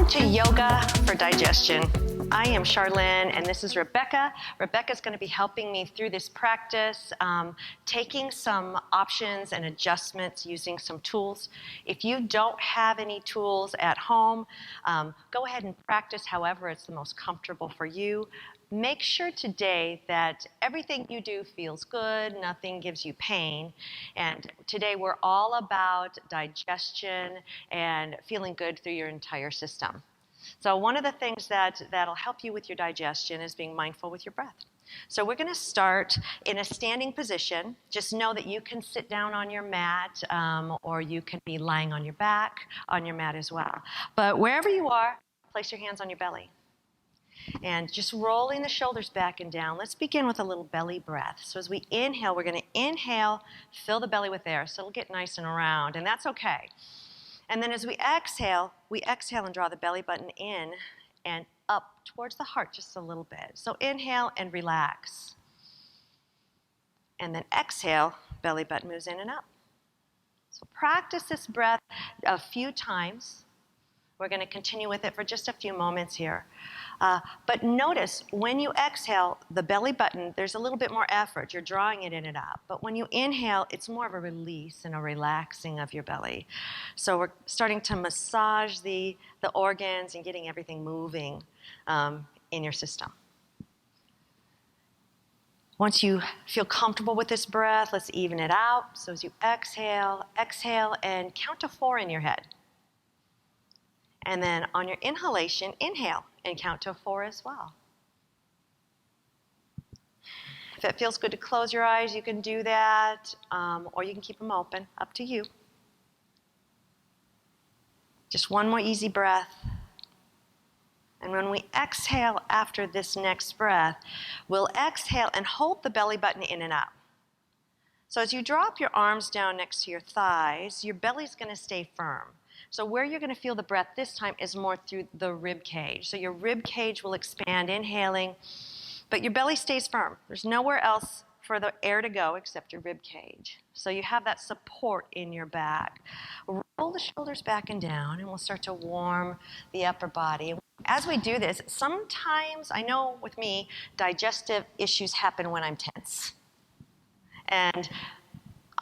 Welcome to Yoga for Digestion. I am Sharlyn and this is Rebecca. Rebecca's going to be helping me through this practice, taking some options and adjustments using some tools. If you don't have any tools at home, go ahead and practice however it's the most comfortable for you. Make sure today that everything you do feels good, nothing gives you pain. And today we're all about digestion and feeling good through your entire system. So one of the things that'll help you with your digestion is being mindful with your breath. So we're going to start in a standing position. Just know that you can sit down on your mat or you can be lying on your back on your mat as well. But wherever you are, place your hands on your belly. And just rolling the shoulders back and down. Let's begin with a little belly breath. So as we inhale, we're going to inhale, fill the belly with air. So it'll get nice and round, and that's okay. And then as we exhale and draw the belly button in and up towards the heart just a little bit. So inhale and relax. And then exhale, belly button moves in and up. So practice this breath a few times. We're going to continue with it for just a few moments here. But notice, when you exhale, the belly button, there's a little bit more effort. You're drawing it in and up. But when you inhale, it's more of a release and a relaxing of your belly. So we're starting to massage the organs and getting everything moving in your system. Once you feel comfortable with this breath, let's even it out. So as you exhale and count to 4 in your head. And then on your inhalation, inhale and count to 4 as well. If it feels good to close your eyes, you can do that, or you can keep them open, up to you. Just one more easy breath. And when we exhale after this next breath, we'll exhale and hold the belly button in and up. So as you drop your arms down next to your thighs, your belly's going to stay firm. So where you're going to feel the breath this time is more through the rib cage. So your rib cage will expand, inhaling, but your belly stays firm. There's nowhere else for the air to go except your rib cage. So you have that support in your back. Roll the shoulders back and down, and we'll start to warm the upper body. As we do this, sometimes, I know with me, digestive issues happen when I'm tense. And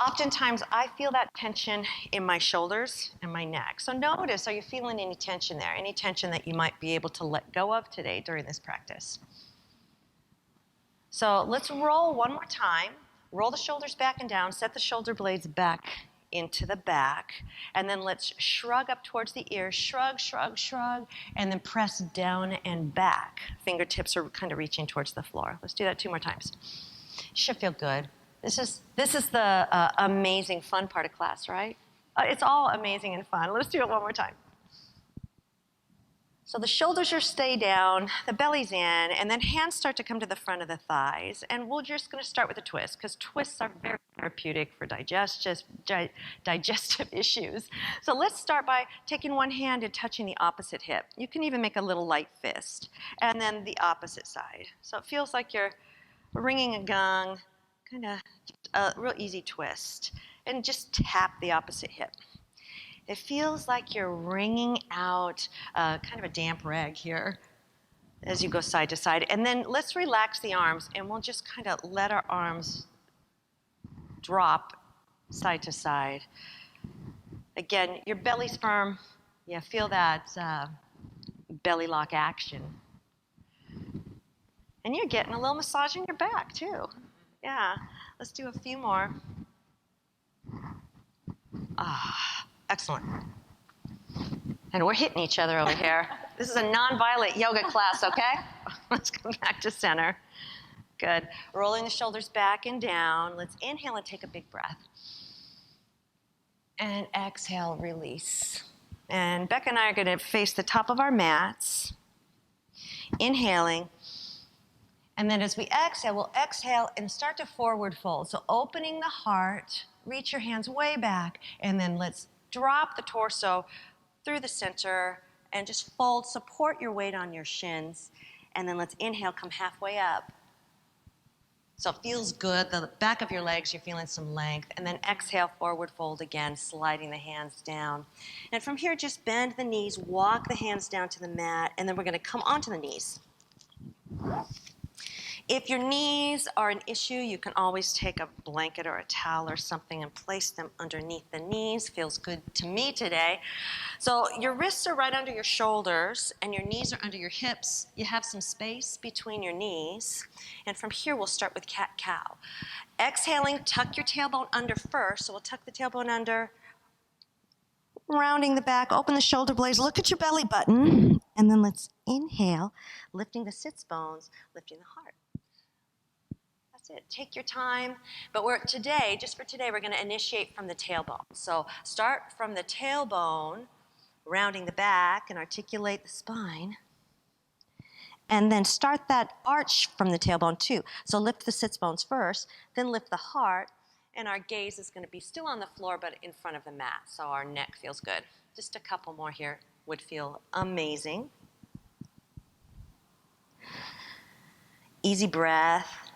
oftentimes, I feel that tension in my shoulders and my neck. So notice, are you feeling any tension there? Any tension that you might be able to let go of today during this practice? So let's roll one more time. Roll the shoulders back and down. Set the shoulder blades back into the back. And then let's shrug up towards the ears. Shrug, shrug, shrug. And then press down and back. Fingertips are kind of reaching towards the floor. Let's do that 2 more times. Should feel good. This is the amazing fun part of class, right? It's all amazing and fun. Let's do it one more time. So the shoulders are stay down, the belly's in, and then hands start to come to the front of the thighs. And we're just going to start with a twist, because twists are very therapeutic for digestive issues. So let's start by taking one hand and touching the opposite hip. You can even make a little light fist. And then the opposite side. So it feels like you're ringing a gong. Kind of a real easy twist. And just tap the opposite hip. It feels like you're wringing out kind of a damp rag here as you go side to side. And then let's relax the arms, and we'll just kind of let our arms drop side to side. Again, your belly's firm. Yeah, feel that belly lock action. And you're getting a little massage in your back, too. Yeah, let's do a few more. Excellent. And we're hitting each other over here. This is a non-violent yoga class, okay? Let's come back to center. Good. Rolling the shoulders back and down. Let's inhale and take a big breath. And exhale, release. And Becca and I are going to face the top of our mats. Inhaling. And then as we exhale, we'll exhale and start to forward fold. So opening the heart, reach your hands way back, and then let's drop the torso through the center and just fold, support your weight on your shins. And then let's inhale, come halfway up. So it feels good. The back of your legs, you're feeling some length. And then exhale, forward fold again, sliding the hands down. And from here, just bend the knees, walk the hands down to the mat, and then we're going to come onto the knees. If your knees are an issue, you can always take a blanket or a towel or something and place them underneath the knees. Feels good to me today. So your wrists are right under your shoulders and your knees are under your hips. You have some space between your knees. And from here, we'll start with cat-cow. Exhaling, tuck your tailbone under first. So we'll tuck the tailbone under, rounding the back, open the shoulder blades, look at your belly button. And then let's inhale, lifting the sits bones, lifting the heart. That's it. Take your time. But just for today, we're going to initiate from the tailbone. So start from the tailbone, rounding the back and articulate the spine. And then start that arch from the tailbone too. So lift the sits bones first, then lift the heart, and our gaze is going to be still on the floor but in front of the mat. So our neck feels good. Just a couple more here would feel amazing. Easy breath.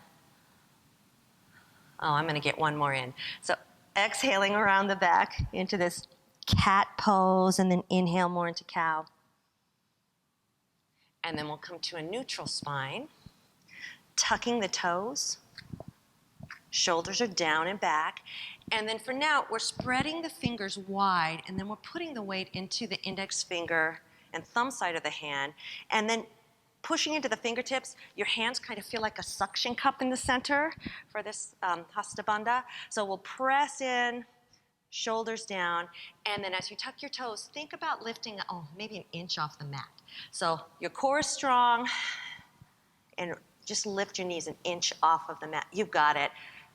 Oh, I'm going to get one more in. So exhaling around the back into this cat pose, and then inhale more into cow. And then we'll come to a neutral spine, tucking the toes. Shoulders are down and back. And then for now, we're spreading the fingers wide, and then we're putting the weight into the index finger and thumb side of the hand, and then pushing into the fingertips. Your hands kind of feel like a suction cup in the center for this Hasta Bandha. So we'll press in, shoulders down, and then as you tuck your toes, think about lifting, maybe an inch off the mat. So your core is strong, and just lift your knees an inch off of the mat. You've got it.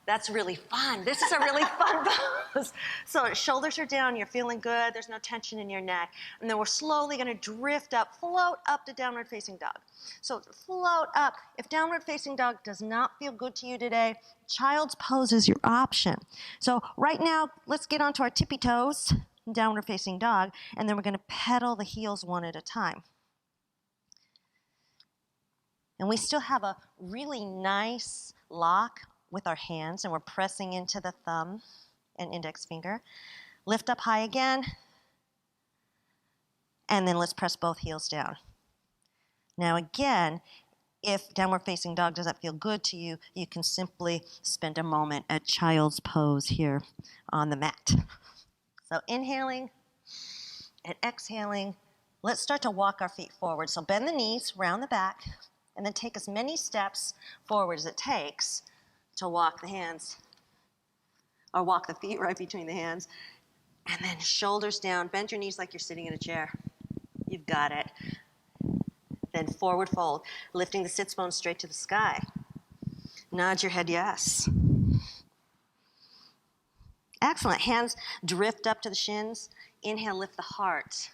That's really fun. This is a really fun pose. So shoulders are down, you're feeling good, there's no tension in your neck. And then we're slowly gonna drift up, float up to downward facing dog. So float up. If downward facing dog does not feel good to you today, child's pose is your option. So right now, let's get onto our tippy toes, downward facing dog, and then we're gonna pedal the heels one at a time. And we still have a really nice lock with our hands, and we're pressing into the thumb and index finger. Lift up high again, and then let's press both heels down. Now again, if downward facing dog doesn't feel good to you, you can simply spend a moment at child's pose here on the mat. So inhaling and exhaling, let's start to walk our feet forward. So bend the knees, round the back, and then take as many steps forward as it takes to walk the hands, or walk the feet right between the hands. And then shoulders down, bend your knees like you're sitting in a chair. You've got it. Then forward fold, lifting the sits bones straight to the sky. Nod your head yes. Excellent. Hands drift up to the shins. Inhale, lift the heart.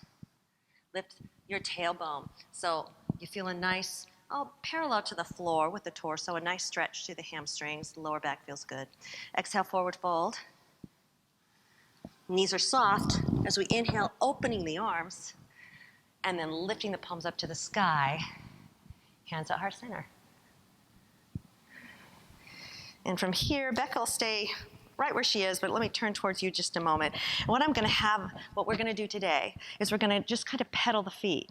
Lift your tailbone. So you feel a nice, parallel to the floor with the torso, a nice stretch through the hamstrings. The lower back feels good. Exhale, forward fold. Knees are soft as we inhale, opening the arms, and then lifting the palms up to the sky. Hands at heart center. And from here, Becca will stay right where she is, but let me turn towards you just a moment. What we're going to do today is we're going to just kind of pedal the feet,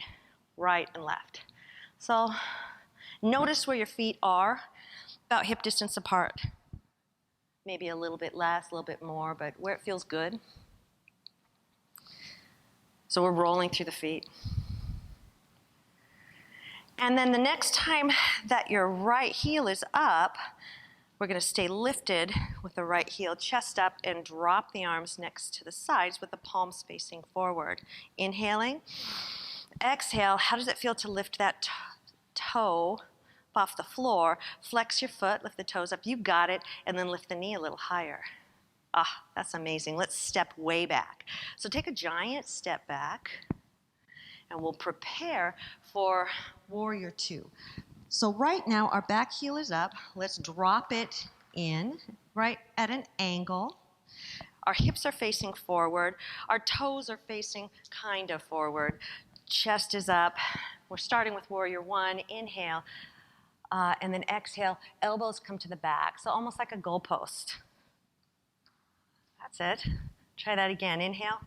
right and left. So notice where your feet are, about hip distance apart. Maybe a little bit less, a little bit more, but where it feels good. So we're rolling through the feet. And then the next time that your right heel is up, we're going to stay lifted with the right heel, chest up, and drop the arms next to the sides with the palms facing forward. Inhaling. Exhale. How does it feel to lift that toe off the floor? Flex your foot, lift the toes up. You've got it. And then lift the knee a little higher. That's amazing. Let's step way back. So take a giant step back, and we'll prepare for Warrior Two. So right now, our back heel is up. Let's drop it in, right at an angle. Our hips are facing forward. Our toes are facing kind of forward. Chest is up. We're starting with Warrior One. Inhale. And then exhale, elbows come to the back. So almost like a goalpost. That's it. Try that again. Inhale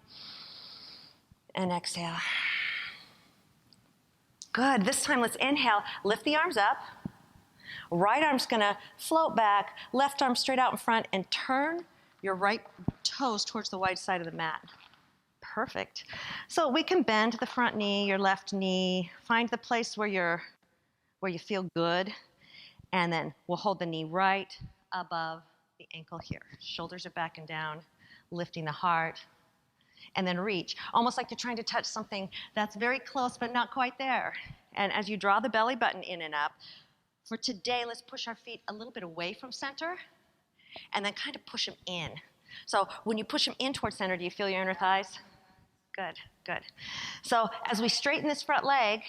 and exhale. Good. This time let's inhale, lift the arms up. Right arm's gonna float back, left arm straight out in front, and turn your right toes towards the wide side of the mat. Perfect. So we can bend the front knee, your left knee, find the place where you feel good, and then we'll hold the knee right above the ankle here. Shoulders are back and down, lifting the heart, and then reach, almost like you're trying to touch something that's very close but not quite there. And as you draw the belly button in and up, for today, let's push our feet a little bit away from center and then kind of push them in. So when you push them in towards center, do you feel your inner thighs? Good, good. So as we straighten this front leg,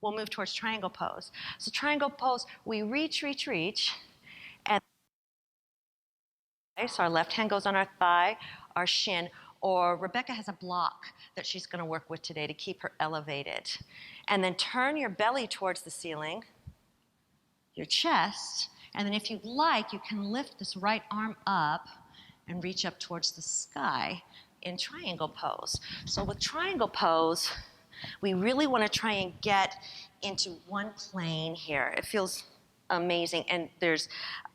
we'll move towards triangle pose. So triangle pose, we reach, and so our left hand goes on our thigh, our shin, or Rebecca has a block that she's gonna work with today to keep her elevated. And then turn your belly towards the ceiling, your chest, and then if you'd like, you can lift this right arm up and reach up towards the sky in triangle pose. So with triangle pose, we really want to try and get into one plane here. It feels amazing, and there's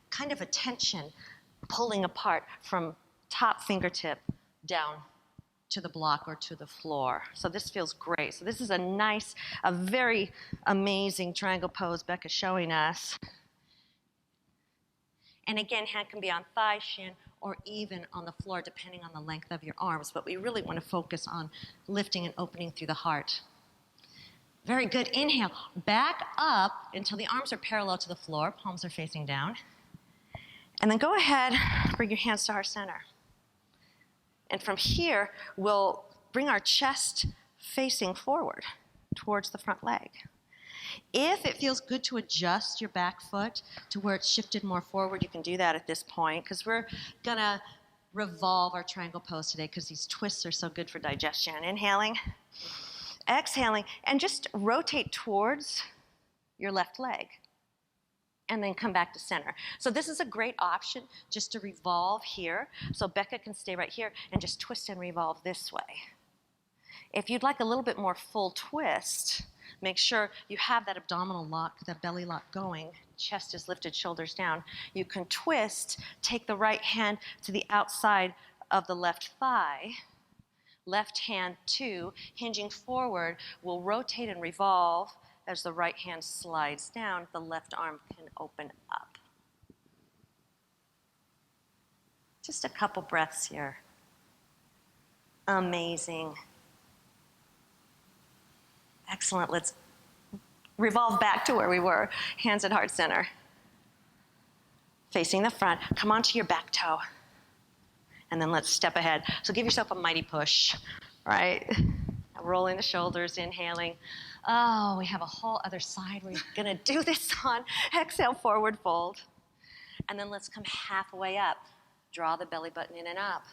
kind of a tension pulling apart from top fingertip down to the block or to the floor. So this feels great. So this is a very amazing triangle pose Becca's showing us. And again, hand can be on thigh, shin, or even on the floor, depending on the length of your arms. But we really want to focus on lifting and opening through the heart. Very good. Inhale. Back up until the arms are parallel to the floor. Palms are facing down. And then go ahead, bring your hands to heart center. And from here, we'll bring our chest facing forward towards the front leg. If it feels good to adjust your back foot to where it's shifted more forward, you can do that at this point, because we're gonna revolve our triangle pose today because these twists are so good for digestion. Inhaling, exhaling, and just rotate towards your left leg. And then come back to center. So this is a great option just to revolve here. So Becca can stay right here and just twist and revolve this way. If you'd like a little bit more full twist, make sure you have that abdominal lock, that belly lock going. Chest is lifted, shoulders down. You can twist, take the right hand to the outside of the left thigh. Left hand two, hinging forward, will rotate and revolve. As the right hand slides down, the left arm can open up. Just a couple breaths here. Amazing. Excellent. Let's revolve back to where we were. Hands at heart center. Facing the front. Come onto your back toe. And then let's step ahead. So give yourself a mighty push, right? Rolling the shoulders, inhaling. Oh, we have a whole other side we're gonna do this on. Exhale, forward fold. And then let's come halfway up. Draw the belly button in and up.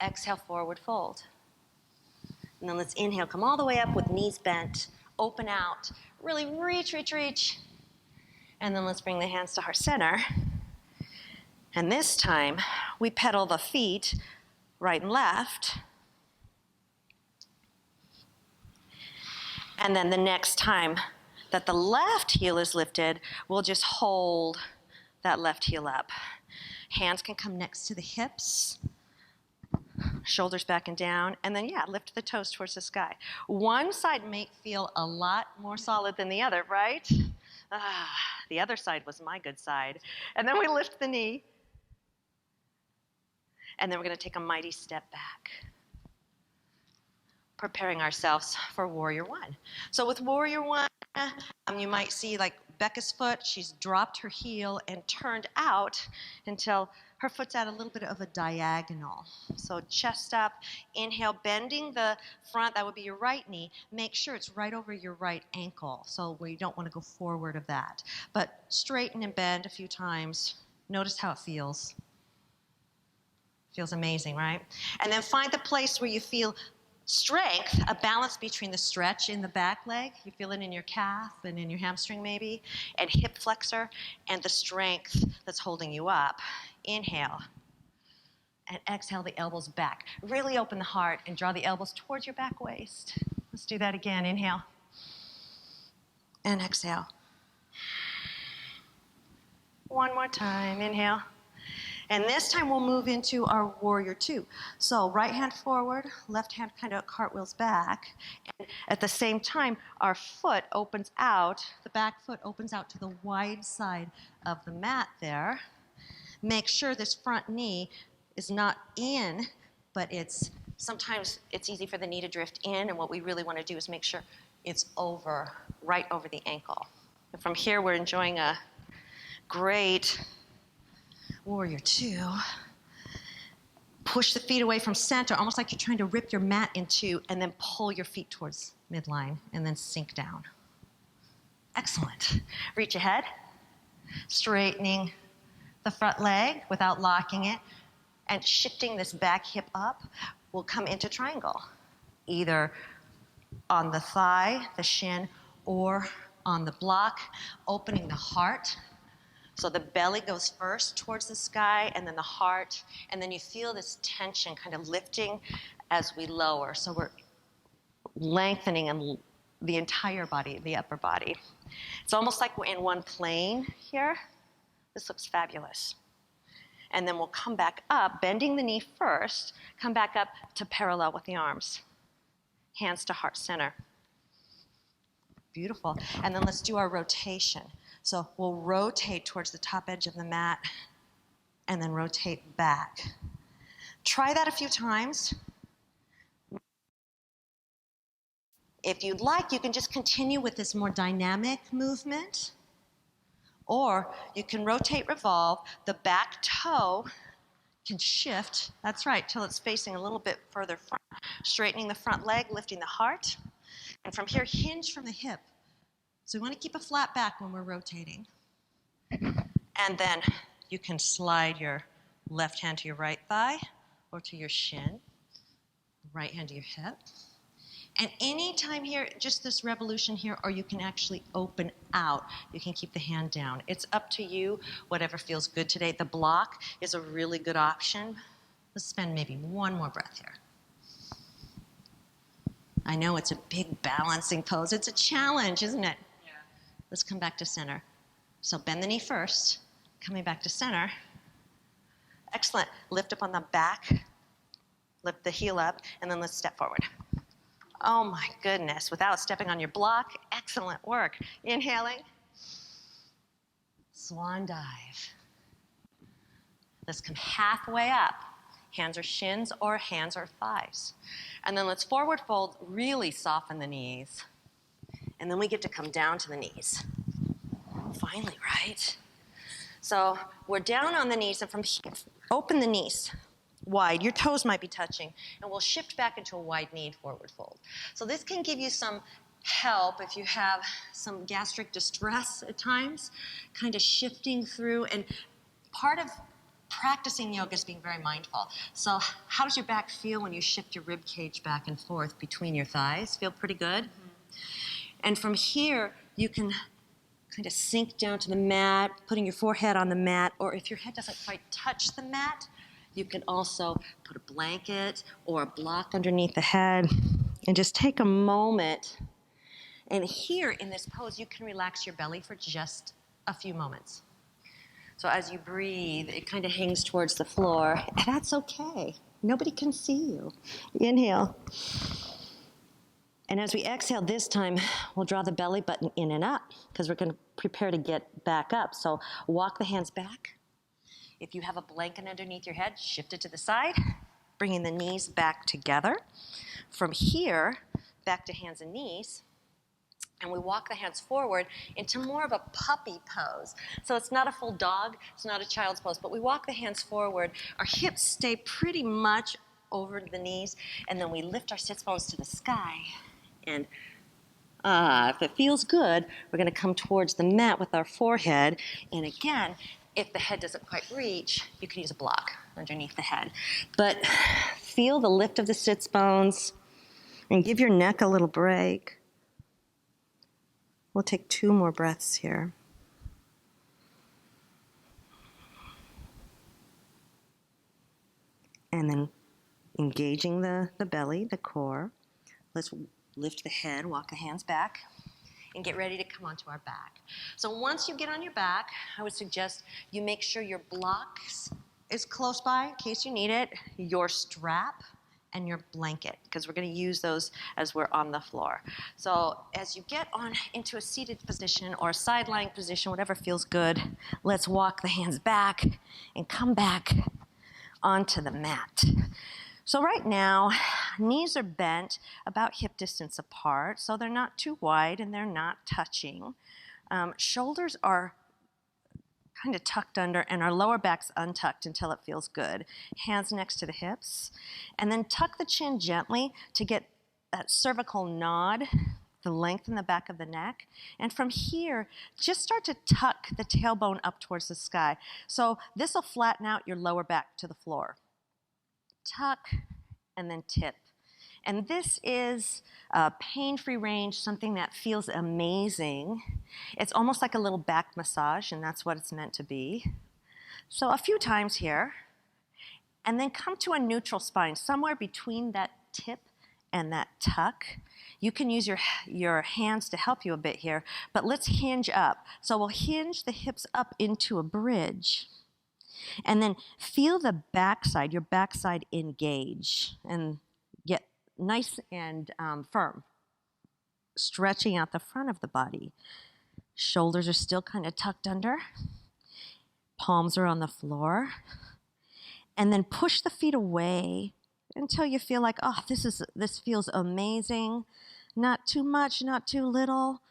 Exhale, forward fold. And then let's inhale, come all the way up with knees bent. Open out, really reach. And then let's bring the hands to heart center. And this time, we pedal the feet right and left. And then the next time that the left heel is lifted, we'll just hold that left heel up. Hands can come next to the hips, shoulders back and down, and then, lift the toes towards the sky. One side may feel a lot more solid than the other, right? The other side was my good side. And then we lift the knee, and then we're gonna take a mighty step back, preparing ourselves for Warrior One. So with Warrior One, you might see like Becca's foot, she's dropped her heel and turned out until her foot's at a little bit of a diagonal. So chest up, inhale, bending the front, that would be your right knee. Make sure it's right over your right ankle, so we don't want to go forward of that. But straighten and bend a few times. Notice how it feels. Feels amazing, right? And then find the place where you feel strength, a balance between the stretch in the back leg, you feel it in your calf and in your hamstring maybe, and hip flexor, and the strength that's holding you up. Inhale. And exhale the elbows back. Really open the heart and draw the elbows towards your back waist. Let's do that again. Inhale. And exhale. One more time. Inhale. And this time we'll move into our warrior two. So right hand forward, left hand kind of cartwheels back. And at the same time, our foot opens out, the back foot opens out to the wide side of the mat there. Make sure this front knee is not in, but sometimes it's easy for the knee to drift in, and what we really want to do is make sure it's right over the ankle. And from here, we're enjoying a great warrior two. Push the feet away from center, almost like you're trying to rip your mat in two, and then pull your feet towards midline, and then sink down. Excellent. Reach ahead, straightening the front leg without locking it, and shifting this back hip up. We'll come into triangle, either on the thigh, the shin, or on the block, opening the heart. So the belly goes first towards the sky, and then the heart, and then you feel this tension kind of lifting as we lower. So we're lengthening the entire body, the upper body. It's almost like we're in one plane here. This looks fabulous. And then we'll come back up, bending the knee first, come back up to parallel with the arms. Hands to heart center. Beautiful. And then let's do our rotation. So we'll rotate towards the top edge of the mat and then rotate back. Try that a few times. If you'd like, you can just continue with this more dynamic movement, or you can rotate, revolve. The back toe can shift, that's right, till it's facing a little bit further front. Straightening the front leg, lifting the heart. And from here, hinge from the hip. So we want to keep a flat back when we're rotating. And then you can slide your left hand to your right thigh or to your shin, right hand to your hip. And anytime here, just this revolution here, or you can actually open out. You can keep the hand down. It's up to you, whatever feels good today. The block is a really good option. Let's spend maybe one more breath here. I know it's a big balancing pose. It's a challenge, isn't it? Yeah. Let's come back to center. So bend the knee first, coming back to center. Excellent. Lift up on the back, lift the heel up, and then let's step forward. Oh my goodness, without stepping on your block, excellent work. Inhaling, swan dive. Let's come halfway up. Hands are shins or hands are thighs. And then let's forward fold, really soften the knees. And then we get to come down to the knees. Finally, right? So we're down on the knees, and from here, open the knees wide. Your toes might be touching, and we'll shift back into a wide knee forward fold. So this can give you some help if you have some gastric distress at times, kind of shifting through. And part of practicing yoga is being very mindful. So how does your back feel when you shift your rib cage back and forth between your thighs? Feel pretty good? Mm-hmm. And from here, you can kind of sink down to the mat, putting your forehead on the mat, or if your head doesn't quite touch the mat, you can also put a blanket or a block underneath the head and just take a moment. And here in this pose, you can relax your belly for just a few moments. So as you breathe, it kind of hangs towards the floor. That's okay. Nobody can see you. Inhale. And as we exhale this time, we'll draw the belly button in and up because we're going to prepare to get back up. So walk the hands back. If you have a blanket underneath your head, shift it to the side, bringing the knees back together. From here, back to hands and knees. And we walk the hands forward into more of a puppy pose. So it's not a full dog, it's not a child's pose, but we walk the hands forward. Our hips stay pretty much over the knees, and then we lift our sits bones to the sky. And if it feels good, we're going to come towards the mat with our forehead. And again, if the head doesn't quite reach, you can use a block underneath the head. But feel the lift of the sits bones. And give your neck a little break. We'll take 2 more breaths here. And then engaging the belly, the core. Let's lift the head, walk the hands back, and get ready to come onto our back. So once you get on your back, I would suggest you make sure your blocks is close by in case you need it, your strap, and your blanket, because we're going to use those as we're on the floor. So as you get on into a seated position or a side lying position, whatever feels good, let's walk the hands back and come back onto the mat. So right now, knees are bent about hip distance apart, so they're not too wide and they're not touching. Shoulders are kind of tucked under, and our lower back's untucked until it feels good. Hands next to the hips. And then tuck the chin gently to get that cervical nod, the length in the back of the neck. And from here, just start to tuck the tailbone up towards the sky. So this will flatten out your lower back to the floor. Tuck, and then tip. And this is a pain-free range, something that feels amazing. It's almost like a little back massage, and that's what it's meant to be. So a few times here, and then come to a neutral spine, somewhere between that tip and that tuck. You can use your hands to help you a bit here, but let's hinge up. So we'll hinge the hips up into a bridge. And then feel the backside, your backside engage and get nice and firm. Stretching out the front of the body. Shoulders are still kind of tucked under. Palms are on the floor. And then push the feet away until you feel like, oh, this feels amazing. Not too much, not too little.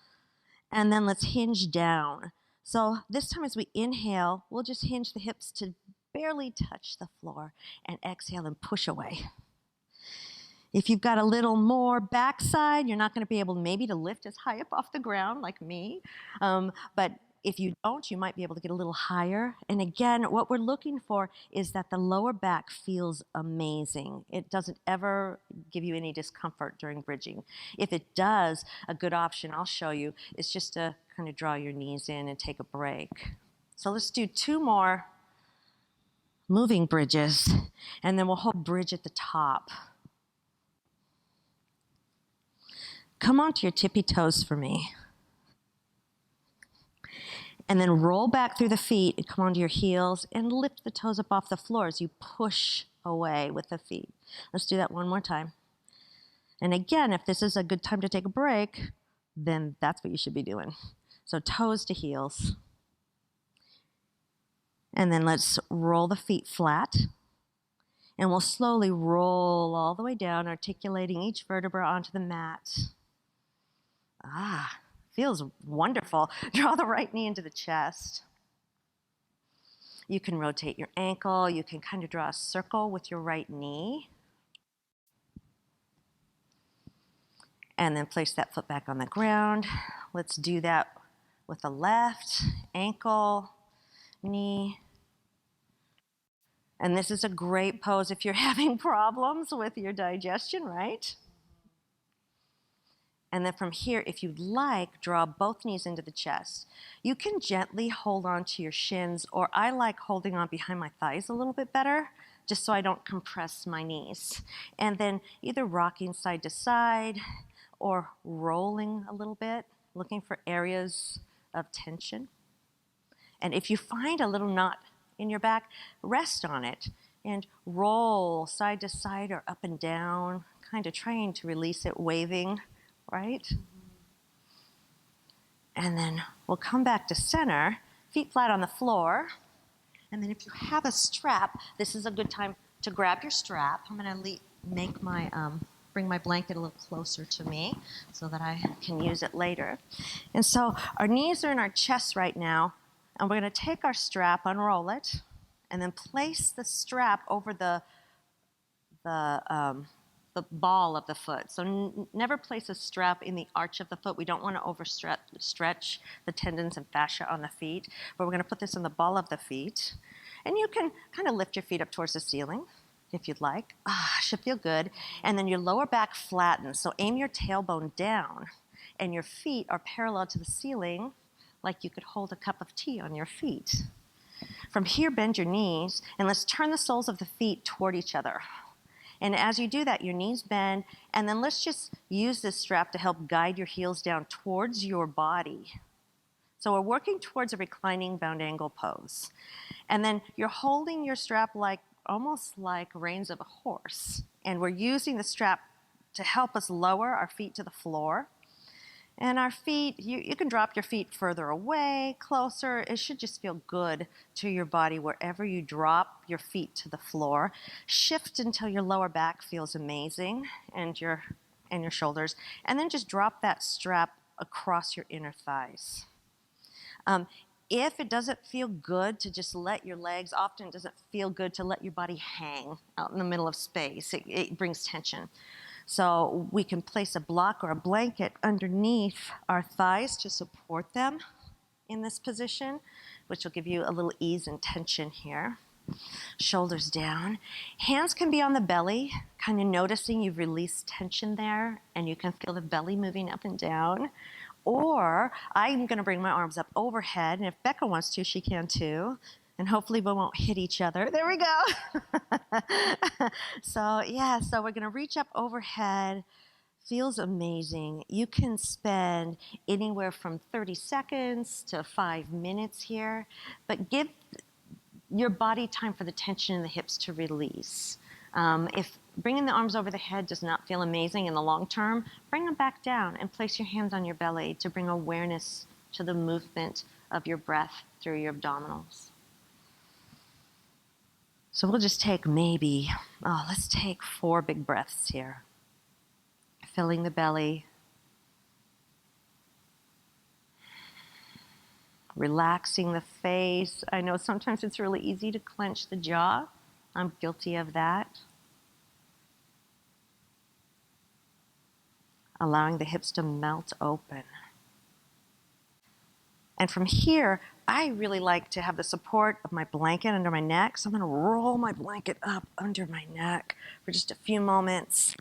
And then let's hinge down. So this time as we inhale, we'll just hinge the hips to barely touch the floor and exhale and push away. If you've got a little more backside, you're not going to be able maybe to lift as high up off the ground like me. But if you don't, you might be able to get a little higher. And again, what we're looking for is that the lower back feels amazing. It doesn't ever give you any discomfort during bridging. If it does, a good option I'll show you is just to kind of draw your knees in and take a break. So let's do 2 more moving bridges, and then we'll hold bridge at the top. Come onto your tippy toes for me. And then roll back through the feet and come onto your heels and lift the toes up off the floor as you push away with the feet. Let's do that one more time. And again, if this is a good time to take a break, then that's what you should be doing. So toes to heels. And then let's roll the feet flat. And we'll slowly roll all the way down, articulating each vertebra onto the mat. Feels wonderful. Draw the right knee into the chest. You can rotate your ankle. You can kind of draw a circle with your right knee. And then place that foot back on the ground. Let's do that with the left ankle, knee. And this is a great pose if you're having problems with your digestion, right? And then from here, if you'd like, draw both knees into the chest. You can gently hold on to your shins, or I like holding on behind my thighs a little bit better, just so I don't compress my knees. And then either rocking side to side or rolling a little bit, looking for areas of tension. And if you find a little knot in your back, rest on it and roll side to side or up and down, kind of trying to release it, waving. Right? And then we'll come back to center, feet flat on the floor. And then if you have a strap, this is a good time to grab your strap. I'm going to make my bring my blanket a little closer to me so that I can use it later. And so our knees are in our chest right now, and we're going to take our strap, unroll it, and then place the strap over the ball of the foot. So never place a strap in the arch of the foot. We don't want to overstretch the tendons and fascia on the feet, but we're going to put this in the ball of the feet. And you can kind of lift your feet up towards the ceiling if you'd like. Should feel good. And then your lower back flattens. So aim your tailbone down, and your feet are parallel to the ceiling, like you could hold a cup of tea on your feet. From here, bend your knees, and let's turn the soles of the feet toward each other. And as you do that, your knees bend, and then let's just use this strap to help guide your heels down towards your body. So we're working towards a reclining bound angle pose. And then you're holding your strap like almost like reins of a horse. And we're using the strap to help us lower our feet to the floor. And our feet, you can drop your feet further away, closer. It should just feel good to your body wherever you drop your feet to the floor. Shift until your lower back feels amazing and your shoulders. And then just drop that strap across your inner thighs. If it doesn't feel good to just let your legs, often it doesn't feel good to let your body hang out in the middle of space. It brings tension. So we can place a block or a blanket underneath our thighs to support them in this position, which will give you a little ease and tension here. Shoulders down. Hands can be on the belly, kind of noticing you've released tension there, and you can feel the belly moving up and down. Or I'm going to bring my arms up overhead, and if Becca wants to, she can too. And hopefully we won't hit each other. There we go. So we're going to reach up overhead. Feels amazing. You can spend anywhere from 30 seconds to 5 minutes here, but give your body time for the tension in the hips to release. If bringing the arms over the head does not feel amazing in the long term, bring them back down and place your hands on your belly to bring awareness to the movement of your breath through your abdominals. So we'll just take let's take 4 big breaths here. Filling the belly. Relaxing the face. I know sometimes it's really easy to clench the jaw. I'm guilty of that. Allowing the hips to melt open. And from here, I really like to have the support of my blanket under my neck. So I'm going to roll my blanket up under my neck for just a few moments.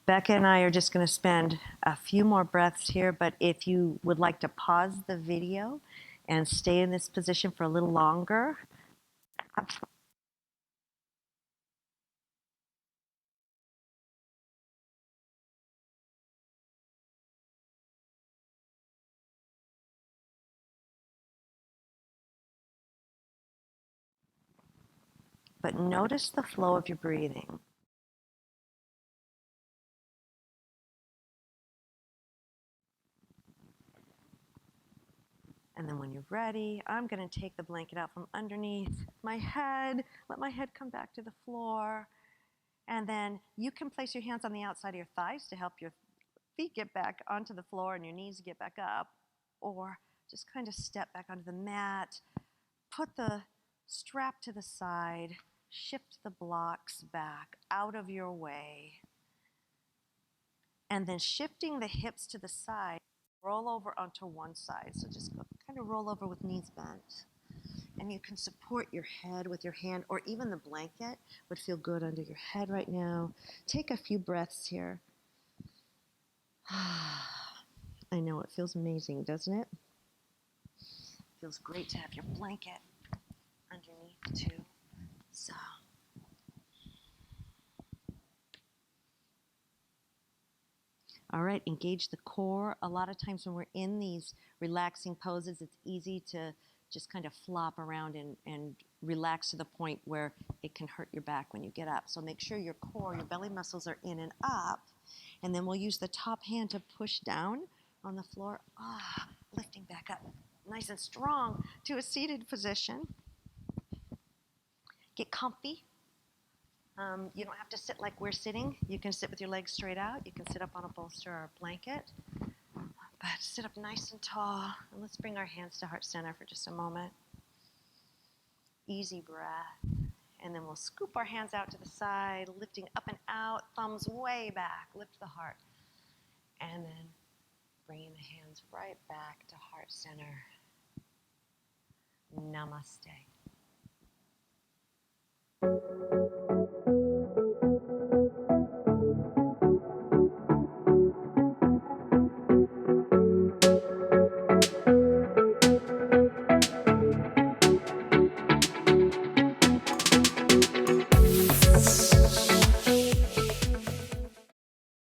Becca and I are just going to spend a few more breaths here, but if you would like to pause the video and stay in this position for a little longer. But notice the flow of your breathing. And then when you're ready, I'm going to take the blanket out from underneath my head, let my head come back to the floor. And then you can place your hands on the outside of your thighs to help your feet get back onto the floor and your knees get back up. Or just kind of step back onto the mat, put the strap to the side, shift the blocks back out of your way. And then shifting the hips to the side, roll over onto one side. So just kind of roll over with knees bent. And you can support your head with your hand, or even the blanket would feel good under your head right now. Take a few breaths here. I know, it feels amazing, doesn't it? Feels great to have your blanket underneath too. So. All right, engage the core. A lot of times when we're in these relaxing poses, it's easy to just kind of flop around and relax to the point where it can hurt your back when you get up. So make sure your core, your belly muscles are in and up. And then we'll use the top hand to push down on the floor. Lifting back up nice and strong to a seated position. Get comfy. You don't have to sit like we're sitting. You can sit with your legs straight out. You can sit up on a bolster or a blanket. But sit up nice and tall. And let's bring our hands to heart center for just a moment. Easy breath. And then we'll scoop our hands out to the side, lifting up and out, thumbs way back, lift the heart. And then bringing the hands right back to heart center. Namaste.